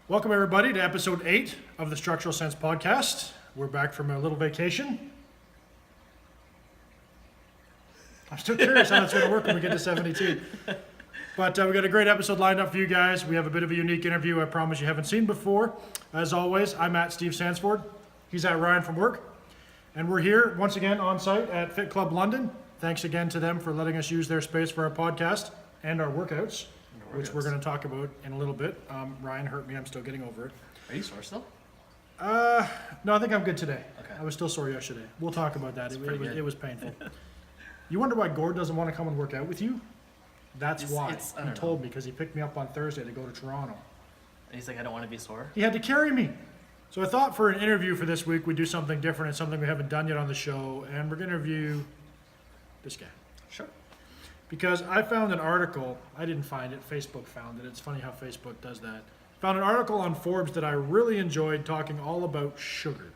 Welcome, everybody, to episode 8 of the Structural Sense podcast. We're back from a little vacation. I'm still curious how that's going to work when we get to 72. But we got a great episode lined up for you guys. We have a bit of a unique interview I promise you haven't seen before. As always, I'm at Steve Sansford. He's at Ryan from work. And we're here once again on site at Fit Club London. Thanks again to them for letting us use their space for our podcast and our workouts, which we're going to talk about in a little bit. Ryan hurt me. I'm still getting over it. Are you sore still? No, I think I'm good today. Okay. I was still sore yesterday. We'll talk about that. It was painful. You wonder why Gord doesn't want to come and work out with you? That's why. He told me because he picked me up on Thursday to go to Toronto. And he's like, I don't want to be sore. He had to carry me. So I thought for an interview for this week, we'd do something different and something we haven't done yet on the show. And we're going to interview this guy. Sure. Because I found an article. I didn't find it. Facebook found it. It's funny how Facebook does that. Found an article on Forbes that I really enjoyed talking all about sugar.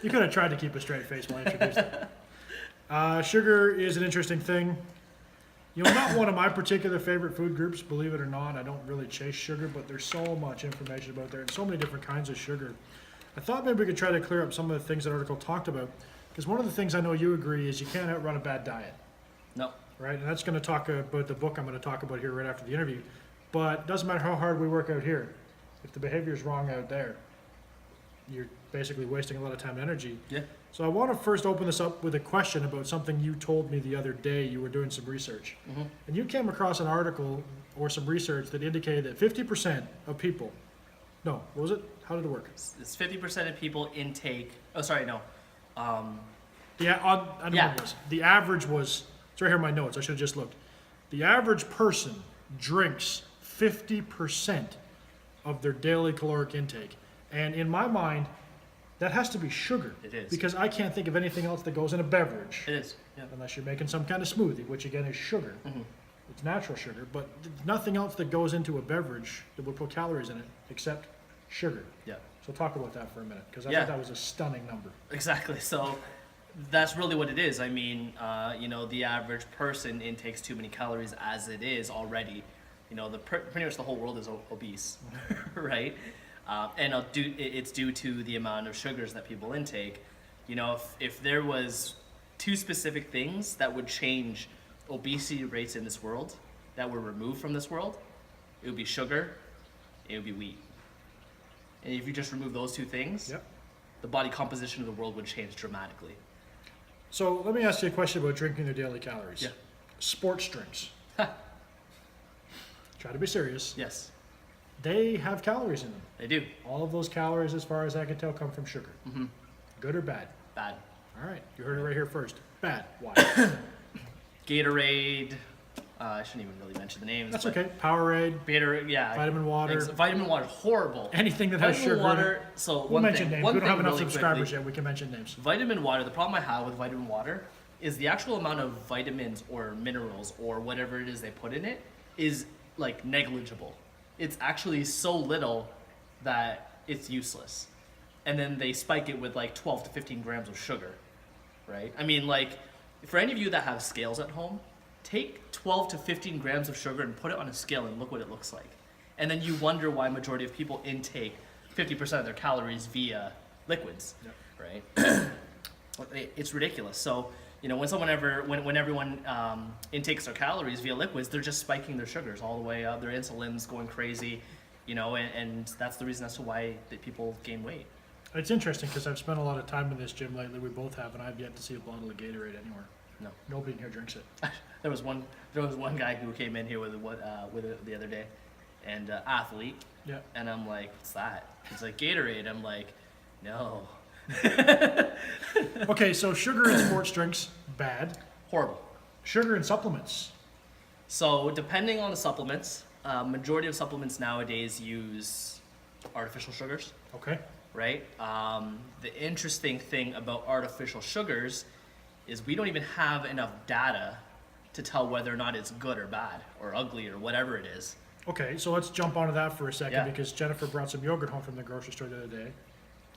You could have tried to keep a straight face while I introduced it. Sugar is an interesting thing. You know, not one of my particular favorite food groups, believe it or not. I don't really chase sugar, but there's so much information about there and so many different kinds of sugar. I thought maybe we could try to clear up some of the things that article talked about. Because one of the things I know you agree is you can't outrun a bad diet. No. Right? And that's going to talk about the book I'm going to talk about here right after the interview. But it doesn't matter how hard we work out here. If the behavior is wrong out there, you're basically wasting a lot of time and energy. Yeah. So I want to first open this up with a question about something you told me the other day. You were doing some research. Mm-hmm. And you came across an article or some research that indicated that 50% of people, no, what was it? How did it work? It's 50% of people intake, oh, sorry, no. I don't know what it was. The average was, it's right here in my notes. I should have just looked. The average person drinks 50% of their daily caloric intake. And in my mind, that has to be sugar. It is. Because I can't think of anything else that goes in a beverage. It is, yeah. Unless you're making some kind of smoothie, which again is sugar. Mm-hmm. It's natural sugar, but nothing else that goes into a beverage that would put calories in it except sugar. Yeah. So talk about that for a minute, because I think that was a stunning number. Exactly. So that's really what it is. I mean, the average person intakes too many calories as it is already. You know, pretty much the whole world is obese, right? And it's due to the amount of sugars that people intake. You know, if there was two specific things that would change obesity rates in this world, that were removed from this world, it would be sugar, it would be wheat. And if you just remove those two things, the body composition of the world would change dramatically. So let me ask you a question about drinking their daily calories. Yeah. Sports drinks. Try to be serious. Yes. They have calories in them. They do. All of those calories, as far as I can tell, come from sugar. Mm-hmm. Good or bad? Bad. All right. You heard it right here first. Bad. Why? Gatorade. I shouldn't even really mention the names. That's okay. Powerade. Gatorade, yeah. Vitamin water. Vitamin water, horrible. Anything that has sugar water, in it. So we'll mention names. We don't have enough really subscribers quickly. yet. We can mention names. Vitamin water, the problem I have with vitamin water is the actual amount of vitamins or minerals or whatever it is they put in it is like negligible. It's actually so little that it's useless. And then they spike it with like 12 to 15 grams of sugar, right? I mean, like, for any of you that have scales at home, take 12 to 15 grams of sugar and put it on a scale and look what it looks like. And then you wonder why majority of people intake 50% of their calories via liquids, right? It's ridiculous. So, you know, when everyone intakes their calories via liquids, they're just spiking their sugars all the way up. Their insulin's going crazy, you know, and that's the reason as to why that people gain weight. It's interesting because I've spent a lot of time in this gym lately. We both have, and I've yet to see a bottle of Gatorade anywhere. No. Nobody in here drinks it. There was one guy who came in here with it the other day, and athlete. Yeah. And I'm like, what's that? He's like, Gatorade. I'm like, no. Okay, so sugar in sports drinks, bad. Horrible. Sugar in supplements. So depending on the supplements, majority of supplements nowadays use artificial sugars. Okay. Right? The interesting thing about artificial sugars is we don't even have enough data to tell whether or not it's good or bad or ugly or whatever it is. Okay, so let's jump onto that for a second, Yeah. because Jennifer brought some yogurt home from the grocery store the other day.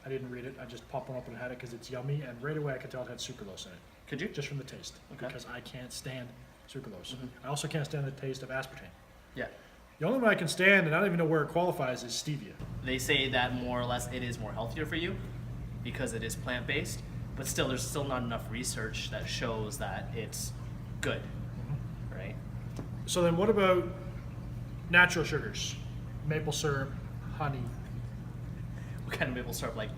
I didn't read it. I just popped one up and had it because it's yummy, and right away I could tell it had sucralose in it. Could you? Just from the taste. Okay. Because I can't stand sucralose. Mhm. I also can't stand the taste of aspartame. Yeah. The only one I can stand, and I don't even know where it qualifies, is stevia. They say that more or less it is more healthier for you because it is plant-based, but still there's still not enough research that shows that it's good, right? So then what about natural sugars? Maple syrup, honey. What kind of maple syrup? Like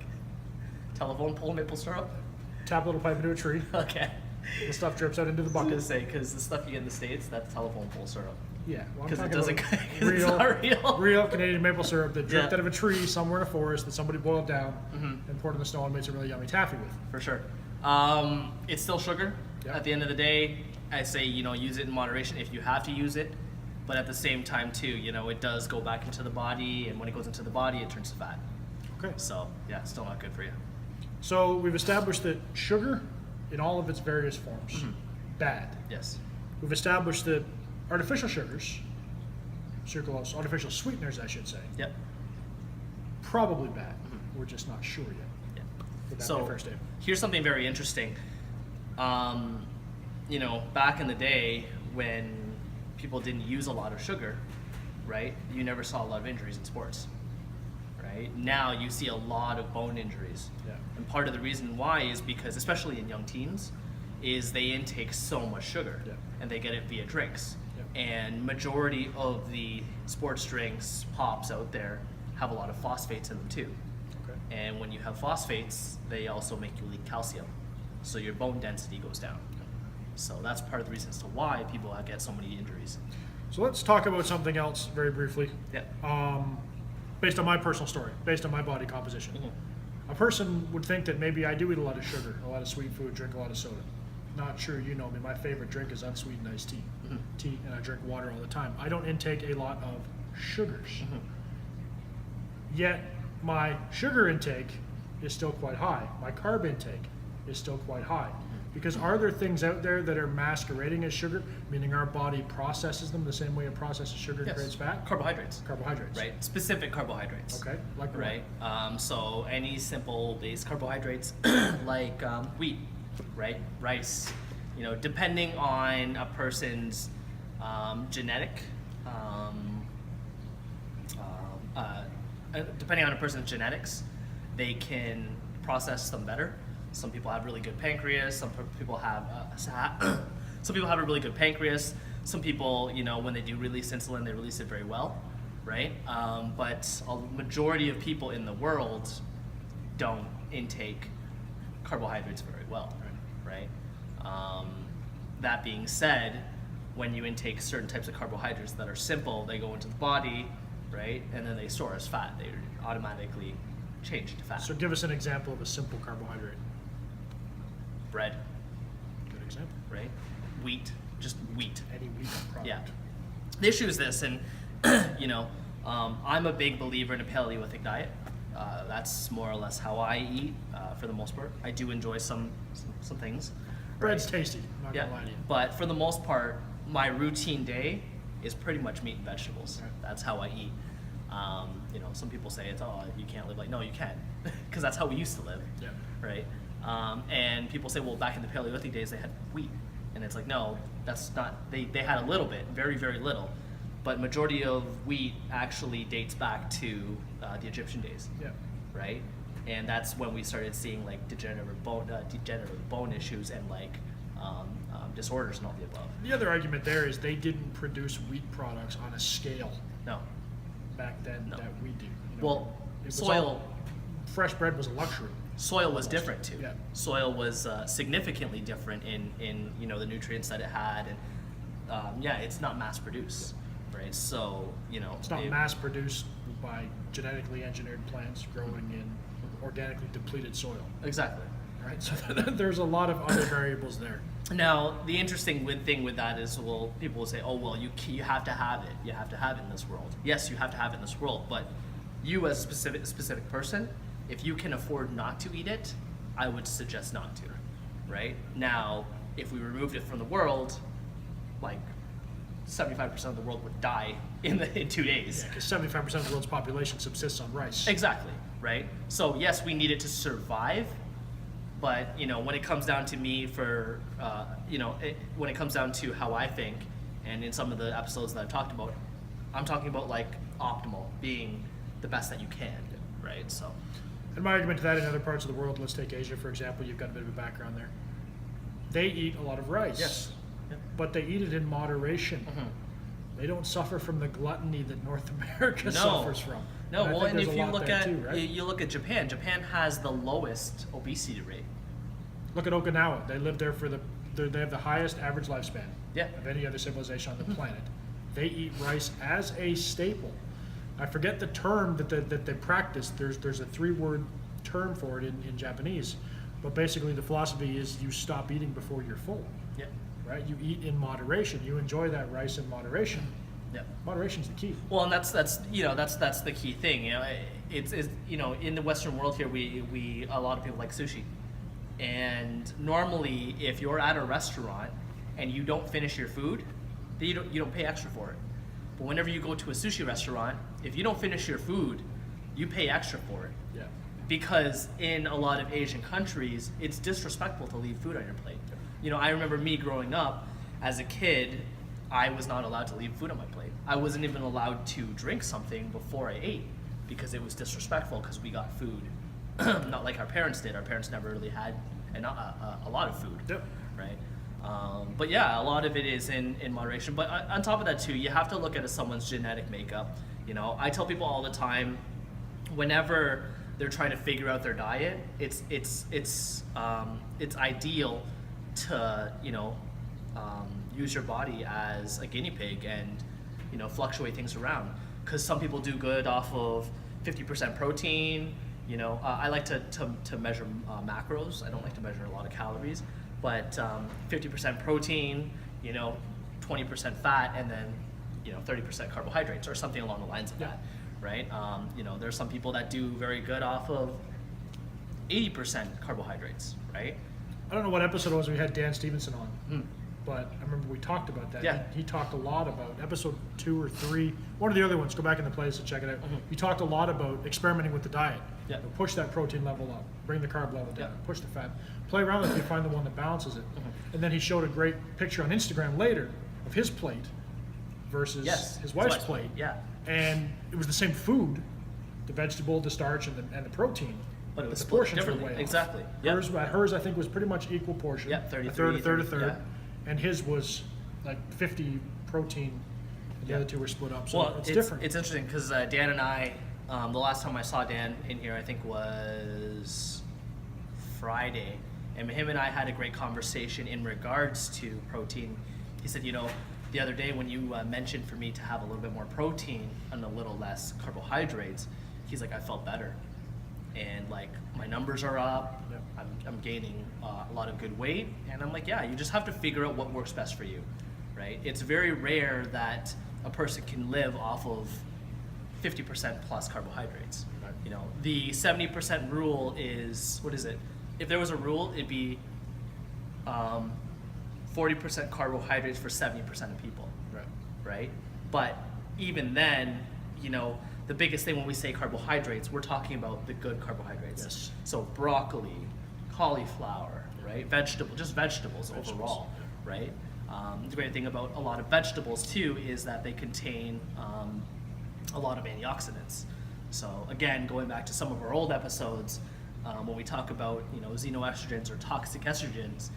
telephone pole maple syrup? Tap a little pipe into a tree. Okay. The stuff drips out into the I was gonna bucket. say, because the stuff you get in the States, that's telephone pole syrup. Yeah, well, I'm Because it talking doesn't, about 'cause it's not real. real Canadian maple syrup that dripped Yeah. out of a tree somewhere in a forest that somebody boiled down and poured in the snow and made some really yummy taffy with. For sure. It's still sugar. Yeah. At the end of the day, I say, use it in moderation if you have to use it. But at the same time, too, it does go back into the body. And when it goes into the body, it turns to fat. Okay. So, yeah, it's still not good for you. So we've established that sugar, in all of its various forms, bad. Yes. We've established that artificial sugars, sucralose, artificial sweeteners, I should say, Yep. probably bad. We're just not sure yet. Yeah. Would that be a So, fair statement? here's something very interesting. Back in the day when people didn't use a lot of sugar, right? You never saw a lot of injuries in sports, right? Now you see a lot of bone injuries. Yeah. And part of the reason why is because, especially in young teens, is they intake so much sugar Yeah. and they get it via drinks. Yeah. And majority of the sports drinks, pops out there, have a lot of phosphates in them too. Okay. And when you have phosphates, they also make you leak calcium. So your bone density goes down. So that's part of the reasons to why people get so many injuries. So let's talk about something else very briefly. Yeah. Based on my personal story, based on my body composition. A person would think that maybe I do eat a lot of sugar, a lot of sweet food, drink a lot of soda. Not sure you know me. My favorite drink is unsweetened iced tea. Tea, and I drink water all the time. I don't intake a lot of sugars. Yet my sugar intake is still quite high. My carb intake is still quite high. Because are there things out there that are masquerading as sugar, meaning our body processes them the same way it processes sugar and creates fat? Carbohydrates. Carbohydrates. Right. Specific carbohydrates. Okay. Like what? Right. So any simple base carbohydrates like wheat, right, rice. Depending on a person's genetic, depending on a person's genetics, they can process them better. Some people have really good pancreas. Some people have some people have a really good pancreas. Some people, when they do release insulin, they release it very well, right? But a majority of people in the world don't intake carbohydrates very well, right? That being said, when you intake certain types of carbohydrates that are simple, they go into the body, right? And then they store as fat. They automatically change to fat. So give us an example of a simple carbohydrate. Bread, Good example. right? Wheat, just wheat. Any wheat product. Yeah. The issue is this, and I'm a big believer in a Paleolithic diet. That's more or less how I eat for the most part. I do enjoy some things. Bread's right? tasty. I'm not Yeah, gonna lie to you. but for the most part, my routine day is pretty much meat and vegetables. Right. That's how I eat. Some people say it's you can't live like no, you can, because that's how we used to live, Yeah. right? And people say, well, back in the Paleolithic days they had wheat, and it's like no, that's not. They had a little bit, very very little, but majority of wheat actually dates back to the Egyptian days, Yeah. right? And that's when we started seeing like degenerative bone issues and like disorders and all the above. The other argument there is they didn't produce wheat products on a scale No. back then No. that we do. Well, it was soil all- fresh bread was a luxury. soil was different too. Yeah. Soil was significantly different in the nutrients that it had, and it's not mass produced, right? So It's not mass produced by genetically engineered plants growing in organically depleted soil. Exactly. Right? So there's a lot of other variables there. Now, the interesting thing with that is, well, people will say, oh, well, you have to have it. You have to have it in this world. Yes, you have to have it in this world, but you as a specific person, if you can afford not to eat it, I would suggest not to, right? Now, if we removed it from the world, like 75% of the world would die in 2 days. Yeah, because 75% of the world's population subsists on rice. Exactly, right? So yes, we need it to survive, but when it comes down to me when it comes down to how I think, and in some of the episodes that I've talked about, I'm talking about like optimal, being the best that you can, right? So, And my argument to that, in other parts of the world, let's take Asia for example, you've got a bit of a background there. They eat a lot of rice, yes. Yeah. but they eat it in moderation. Mhm. They don't suffer from the gluttony that North America No. suffers from. No, I well, think and there's if a you lot look there at too, right? you look at Japan, Japan has the lowest obesity rate. Look at Okinawa. They live there they have the highest average lifespan Yeah. of any other civilization on the planet. They eat rice as a staple. I forget the term that they practice. There's a 3-word term for it in Japanese, but basically the philosophy is you stop eating before you're full. Yeah. Right? You eat in moderation. You enjoy that rice in moderation. Yeah. Moderation's the key. Well, and that's the key thing. It's in the Western world here, we a lot of people like sushi, and normally if you're at a restaurant and you don't finish your food, then you don't pay extra for it. But whenever you go to a sushi restaurant, if you don't finish your food, you pay extra for it. Yeah. Because in a lot of Asian countries, it's disrespectful to leave food on your plate. I remember me growing up as a kid, I was not allowed to leave food on my plate. I wasn't even allowed to drink something before I ate because it was disrespectful because we got food. Not like our parents did. Our parents never really had a lot of food, Yep. right? But yeah, a lot of it is in moderation. But on top of that too, you have to look at someone's genetic makeup. I tell people all the time, whenever they're trying to figure out their diet, it's ideal to use your body as a guinea pig and fluctuate things around, because some people do good off of 50% protein. I like to measure macros. I don't like to measure a lot of calories, but 50% protein, 20% fat, and then 30% carbohydrates or something along the lines of that, right? There's some people that do very good off of 80% carbohydrates, right? I don't know what episode it was we had Dan Stevenson on, but I remember we talked about that. Yeah. He talked a lot about episode 2 or 3, one of the other ones. Go back in the playlist and check it out. He talked a lot about experimenting with the diet. Yeah. Push that protein level up, bring the carb level down, Yeah. push the fat, play around with it, you find the one that balances it. And then he showed a great picture on Instagram later of his plate versus his wife's plate. Yeah. And it was the same food, the vegetable, the starch, and the protein. But it was the split portions were differently. way off. Exactly. Yep. Hers, I think, was pretty much equal portion. Yeah, 33, a third, a third, a 30, third. yeah. And his was like 50 protein, and the Yeah. other two were split up. So Well, it's different. It's interesting because Dan and I, the last time I saw Dan in here, I think was Friday, and him and I had a great conversation in regards to protein. He said, the other day when you mentioned for me to have a little bit more protein and a little less carbohydrates, he's like, I felt better. And like my numbers are up, Yep. I'm gaining a lot of good weight, and I'm like, yeah, you just have to figure out what works best for you, right? It's very rare that a person can live off of 50% plus carbohydrates. Right. The 70% rule is, what is it? If there was a rule, it'd be 40% carbohydrates for 70% of people, Right. right? But even then, the biggest thing when we say carbohydrates, we're talking about the good carbohydrates. Yes. So broccoli, cauliflower, right? Just vegetables overall, right? The great thing about a lot of vegetables too is that they contain a lot of antioxidants. So again, going back to some of our old episodes, when we talk about xenoestrogens or toxic estrogens,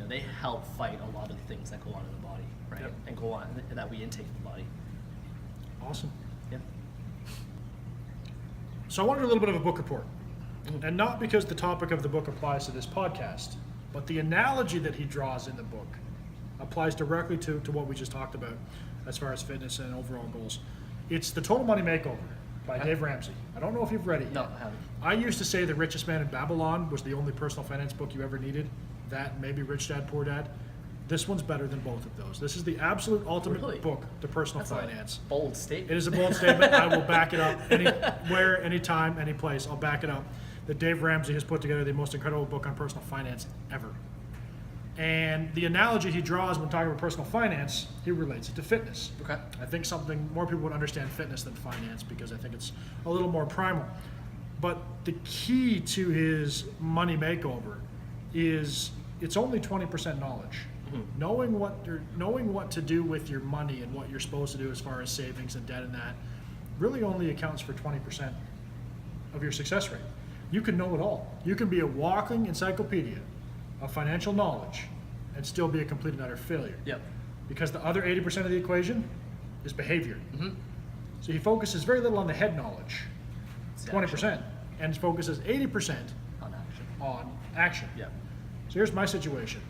they help fight a lot of the things that go on in the body, right? Yep. And go on that we intake in the body. Awesome. Yeah. So I wanted a little bit of a book report. And not because the topic of the book applies to this podcast, but the analogy that he draws in the book applies directly to what we just talked about as far as fitness and overall goals. It's The Total Money Makeover by Dave Ramsey. I don't know if you've read it yet. No, I haven't. I used to say The Richest Man in Babylon was the only personal finance book you ever needed. That, maybe Rich Dad, Poor Dad. This one's better than both of those. This is the absolute ultimate Really? book to personal That's finance. a bold statement. It is a bold statement. I will back it up anywhere, anytime, any place. I'll back it up. That Dave Ramsey has put together the most incredible book on personal finance ever. And the analogy he draws when talking about personal finance, he relates it to fitness. Okay. I think something more people would understand fitness than finance because I think it's a little more primal. But the key to his money makeover is it's only 20% knowledge. Knowing what to do with your money and what you're supposed to do as far as savings and debt and that really only accounts for 20% of your success rate. You can know it all. You can be a walking encyclopedia of financial knowledge and still be a complete and utter failure. Yep. Because the other 80% of the equation is behavior. Mm-hmm. So he focuses very little on the head knowledge, It's 20%, action. and focuses 80% On action. on action. Yep. So here's my situation.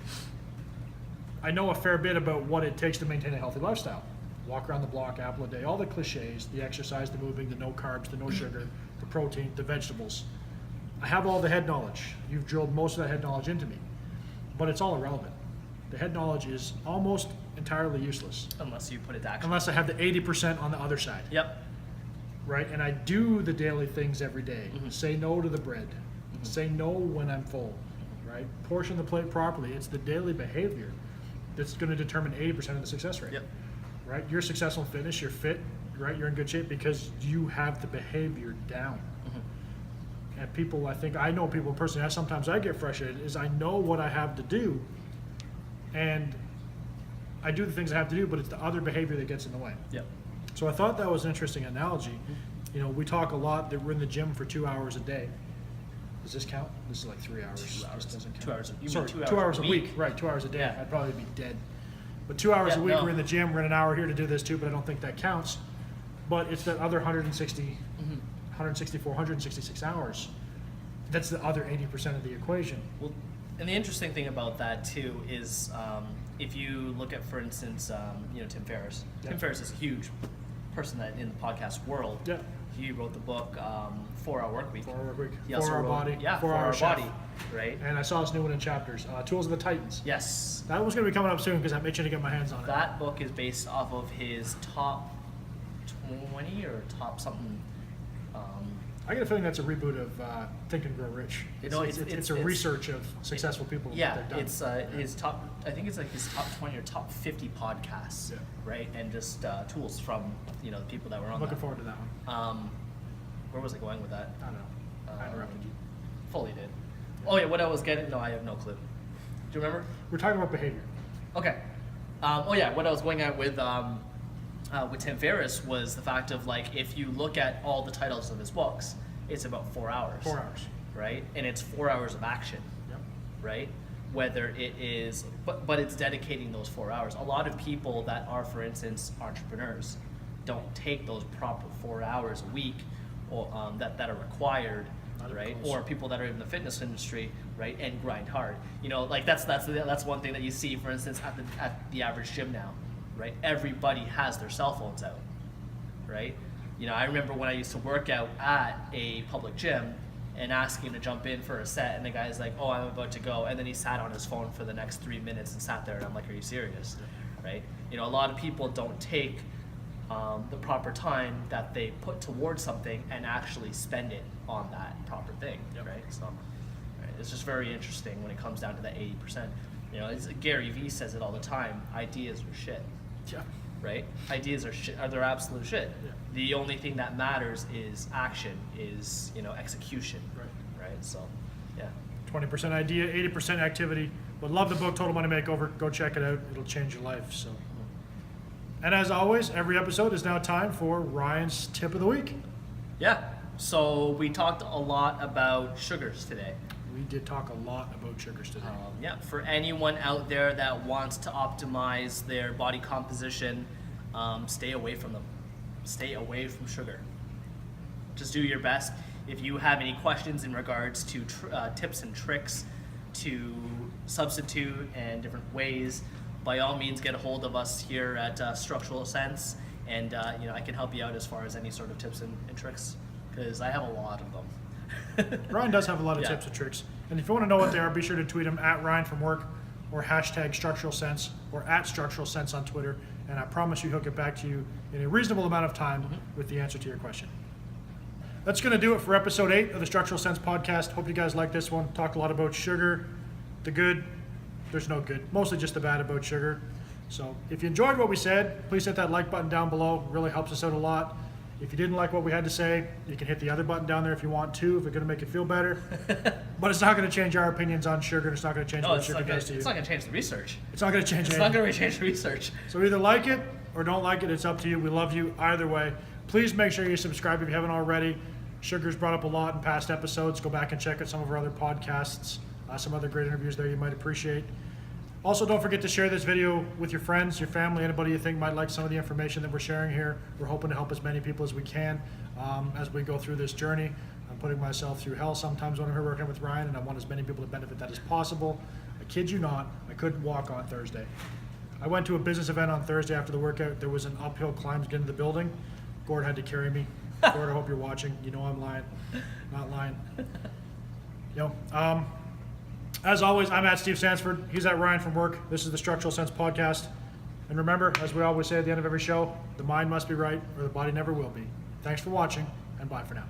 I know a fair bit about what it takes to maintain a healthy lifestyle. Walk around the block, apple a day, all the cliches, the exercise, the moving, the no carbs, the no sugar, the protein, the vegetables. I have all the head knowledge. You've drilled most of that head knowledge into me, but it's all irrelevant. The head knowledge is almost entirely useless Unless you put it to action. unless I have the 80% on the other side, Yep. right? And I do the daily things every day. Mhm. Say no to the bread. Say no when I'm full, right? Portion the plate properly. It's the daily behavior that's going to determine 80% of the success rate. Yep. Right? You're successful in fitness, you're fit, right? You're in good shape because you have the behavior down. And people, I know people personally, sometimes I get frustrated, is I know what I have to do and I do the things I have to do, but it's the other behavior that gets in the way. Yep. So I thought that was an interesting analogy. You know, we talk a lot that we're in the gym for 2 hours a day. Does this count? This is like 3 hours. 2 hours. This doesn't count. 2 hours. You mean Sorry, 2 hours a a week. week. Right, 2 hours a day. Yeah. I'd probably be dead. But 2 hours Yeah, a week, no. we're in the gym. We're in an hour here to do this too, but I don't think that counts. But it's that other 160, 164, 166 hours. That's the other 80% of the equation. Well, and the interesting thing about that too is if you look at, for instance, Tim Ferriss. Yeah. Tim Ferriss is a huge person that in the podcast world. Yeah. He wrote the book 4 Hour Work Week. 4 hour week. He also 4 hour wrote- body. Yeah, 4 4 hour Hour chef. Body. Right. And I saw this new one in chapters. Tools of the Titans. Yes. That was going to be coming up soon because I'm itching to get my hands on it. That book is based off of his top 20 or top something. I get a feeling that's a reboot of Think and Grow Rich. You know, it's a it's- research of successful people. and Yeah, what they've done. it's his top. I think it's like his top 20 or top 50 podcasts, Yeah. right? And just tools from the people that were on. Looking that. forward to that one. Where was I going with that? I don't know. I interrupted you. Fully did. Oh yeah, what I was getting? No, I have no clue. Do you remember? We're talking about behavior. Okay. What I was going at with Tim Ferriss was the fact of like if you look at all the titles of his books, it's about 4 hours. 4 hours. Right, and it's 4 hours of action. Yep. Right? Whether it is, but it's dedicating those 4 hours. A lot of people that are, for instance, entrepreneurs, don't take those proper 4 hours a week, or that are required, Not even right? close. Or people that are in the fitness industry, right, and grind hard. Like that's one thing that you see, for instance, at the average gym now, right? Everybody has their cell phones out, right? I remember when I used to work out at a public gym and asking to jump in for a set, and the guy's like, "Oh, I'm about to go," and then he sat on his phone for the next 3 minutes and sat there, and I'm like, "Are you serious?" Right? A lot of people don't take the proper time that they put towards something and actually spend it on that proper thing, Yep. right? So, right, it's just very interesting when it comes down to that 80%. Gary Vee says it all the time: ideas are shit. Yeah. Right? Ideas are shit. They're absolute shit. Yeah. The only thing that matters is action, is execution. Right. Right. So, yeah. 20% idea, 80% activity. But love the book, Total Money Makeover. Go check it out. It'll change your life. So. And as always, every episode is now time for Ryan's tip of the week. Yeah. So we talked a lot about sugars today. We did talk a lot about sugars today. Yeah. For anyone out there that wants to optimize their body composition, stay away from them. Stay away from sugar. Just do your best. If you have any questions in regards to tips and tricks to substitute and different ways, by all means get a hold of us here at Structural Sense, and I can help you out as far as any sort of tips and tricks, because I have a lot of them. Ryan does have a lot of Yeah. tips and tricks. And if you want to know what they are, be sure to tweet them at Ryan from Work or hashtag Structural Sense or at Structural Sense on Twitter. And I promise you he'll get back to you in a reasonable amount of time with the answer to your question. That's going to do it for episode 8 of the Structural Sense podcast. Hope you guys like this one. Talked a lot about sugar, the good. There's no good. Mostly just the bad about sugar. So if you enjoyed what we said, please hit that like button down below. It really helps us out a lot. If you didn't like what we had to say, you can hit the other button down there if you want to, if it's going to make you feel better. But it's not going to change our opinions on sugar. It's not going to change No, what it's sugar not gonna, does to you. it's not gonna change the research. It's not going to change It's anything. not gonna change the research. So either like it or don't like it. It's up to you. We love you either way. Please make sure you subscribe if you haven't already. Sugar's brought up a lot in past episodes. Go back and check out some of our other podcasts. Some other great interviews there you might appreciate. Also, don't forget to share this video with your friends, your family, anybody you think might like some of the information that we're sharing here. We're hoping to help as many people as we can as we go through this journey. I'm putting myself through hell sometimes when I'm here working with Ryan, and I want as many people to benefit that as possible. I kid you not, I couldn't walk on Thursday. I went to a business event on Thursday after the workout. There was an uphill climb to get into the building. Gord had to carry me. Gord, I hope you're watching. You know I'm lying. Not lying. As always, I'm at Steve Sansford. He's at Ryan from work. This is the Structural Sense Podcast. And remember, as we always say at the end of every show, the mind must be right or the body never will be. Thanks for watching, and bye for now.